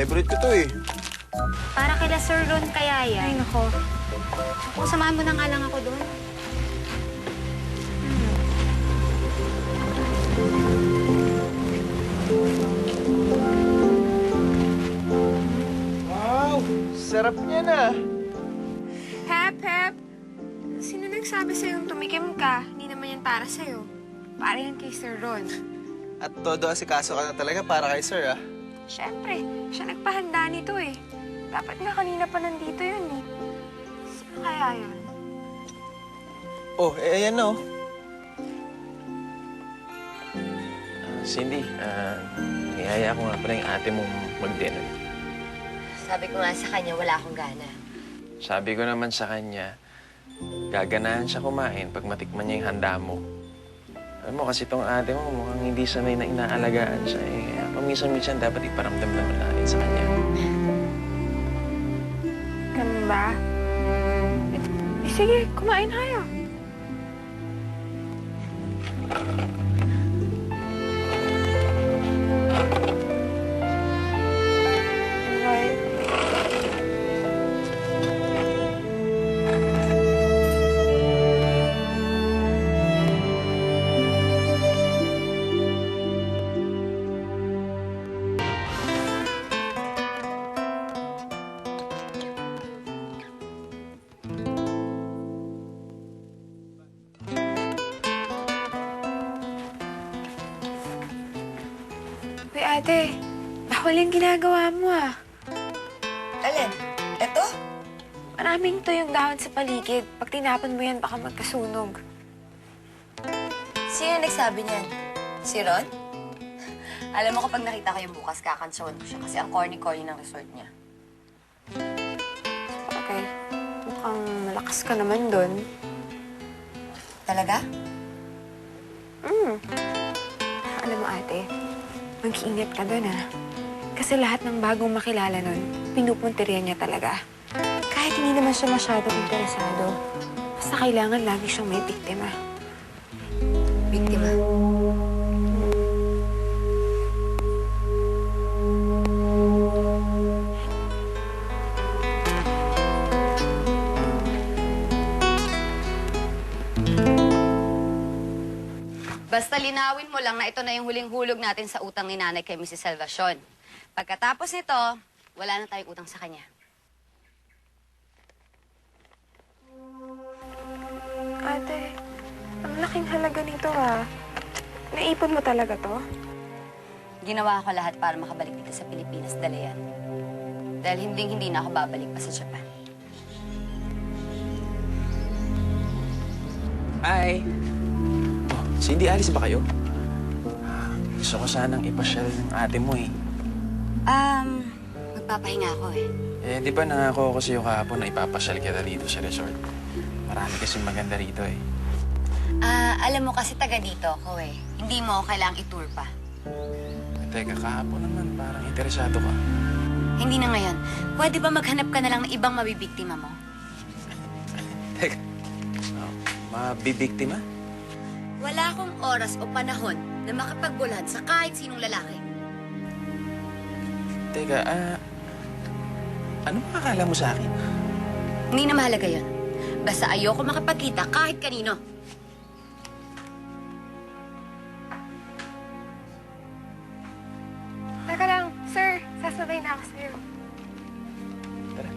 Favorite ko to eh. Para kila Sir Ron kaya yan. Ay, nako. Kung samahan mo na nga lang ako doon. Wow! Sarap niya na. Hep, Hep. Sino nagsabi sa'yo tumikim ka? Hindi naman yan para sa'yo. Para yan kay Sir Ron. At todo asikaso ka na talaga para kay sir, ah. Siyempre, siya nagpahanda nito eh. Dapat nga kanina pa nandito yun eh. Sino kaya yun? Oh, ayan na oh. Cindy, niyaya ko nga pala yung ate mong mag-dinner. Sabi ko nga sa kanya, wala akong gana. Sabi ko naman sa kanya, gaganahan siya kumain pag matikman niya yung handa mo. Alam mo, kasi itong ate mo mukhang hindi sanay na inaalagaan siya eh. Kaya paminsan-minsan dapat iparamdam naman natin sa kanya. Ganun ba? Sige, kumain tayo. Uy, ate. Bawal yung ginagawa mo ah. Alin? Eto? Maraming tuyong dahon sa paligid. Pag tinapon mo yan, baka magkasunog. Sino nagsabi niyan? Si Ron? Alam mo, kapag nakita ko yung bukas, kakantsawan ko siya kasi ang corny-corny ng resort niya. Okay. Mukhang malakas ka naman doon. Talaga? Alam mo, ate, mag-iingat ka doon, ha? Kasi lahat ng bagong makilala nun, pinupunterian niya talaga. Kahit hindi naman siya masyadong interesado, basta kailangan lagi siyang may biktima. Biktima. Basta linawin mo lang na ito na yung huling hulog natin sa utang ni nanay kay Mrs. Salvacion. Pagkatapos nito, wala na tayong utang sa kanya. Ate, ang laking halaga nito, ha? Naipon mo talaga to? Ginawa ko lahat para makabalik dito sa Pilipinas, dala yan. Dahil hindi na ako babalik pa sa Japan. Hi! Oh, Cindy, alis ba kayo? Gusto ko sanang ipasyal ng ate mo eh. Magpapahinga ako eh. Eh, di ba nangako ako sa'yo kahapon na ipapasyal kita dito sa resort? Marami kasi maganda rito eh. Alam mo kasi taga dito ako eh. Hindi mo kailangang i-tour pa. Teka, kahapon naman parang interesado ka. Hindi na ngayon. Pwede ba maghanap ka na lang ng ibang mabibiktima mo? Teka, mabibiktima? Wala akong oras o panahon na makapagbulad sa kahit sinong lalaki. Teka, ano makakala mo sa akin? Hindi na mahalaga yun. Basta ayoko makapagkita kahit kanino. Teka lang, sir. Sasabay na ako sa'yo. Tara.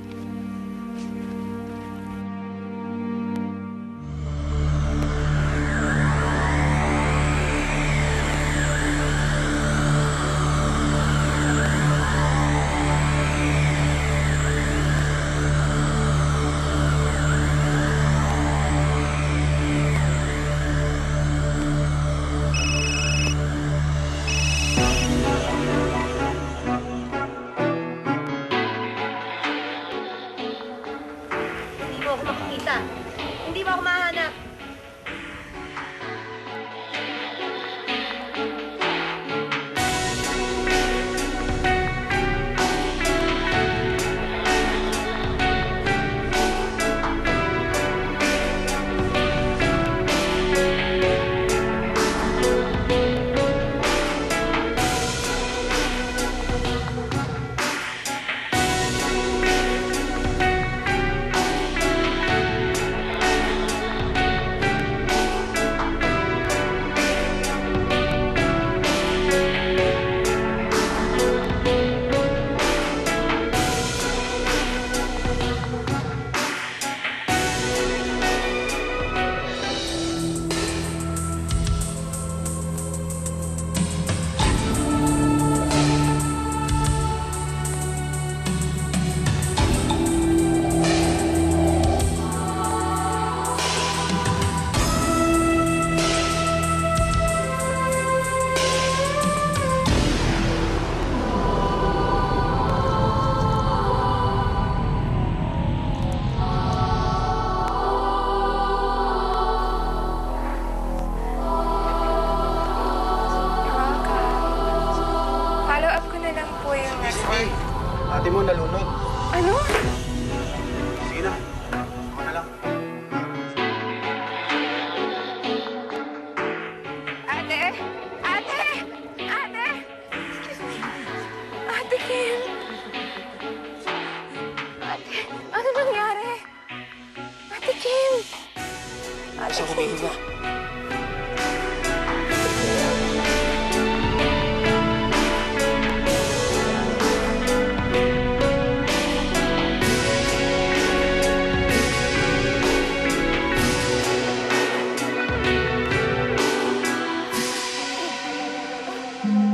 niya.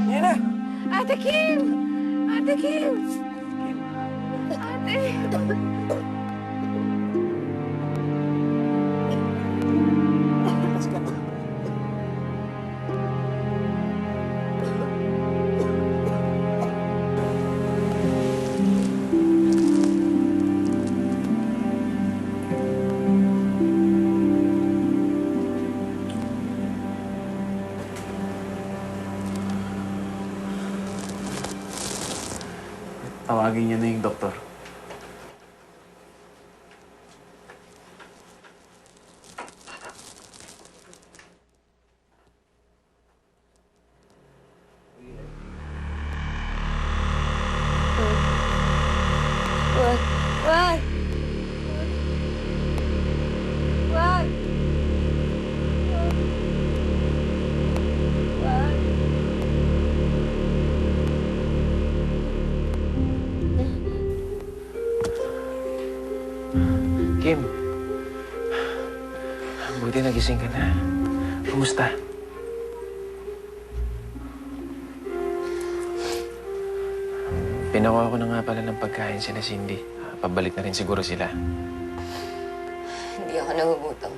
Nena! Ate Kim! Ate Kim! Ate! Let's go. Tawagin niyo na yung doktor. Wag! Wag! Wag! Wag! Kim, buti nagising ka na. Kumusta? Pinakuha ko na nga pala ng pagkain sila Cindy. Pabalik na rin siguro sila. Hindi ako nagugutom.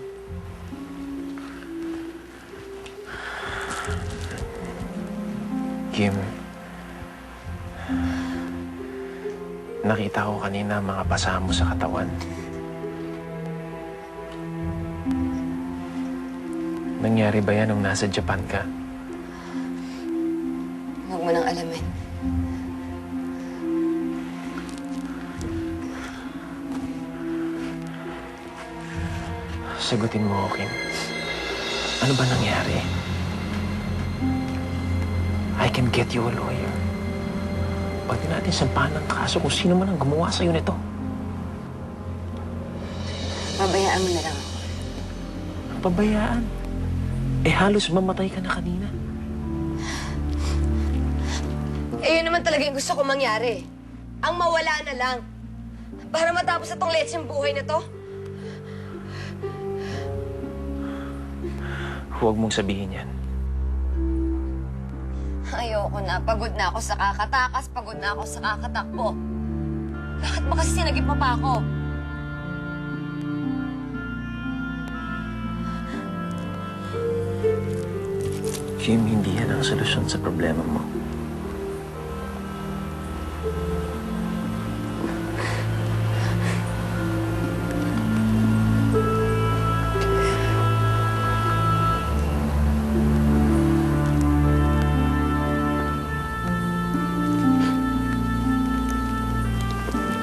Kim, nakita ko kanina ang mga pasa mo sa katawan. Nangyari ba yan nung nasa Japan ka? Huwag mo nang alamin. Sagutin mo, Kim. Ano ba nangyari? I can get you a lawyer. Pwede natin sampahan ng kaso kung sino man ang gumawa sa'yo nito. Pabayaan mo na lang ako. Ang pabayaan. Eh, halos mamatay ka na kanina. Eh, yun naman talaga yung gusto ko mangyari. Ang mawala na lang. Para matapos itong letseng buhay na to. Huwag mong sabihin yan. Ayoko na. Pagod na ako sa kakatakas. Pagod na ako sa kakatakbo. Bakit ba kasi sinagip mo pa ako? Kim, hindi yan ang solusyon sa problema mo.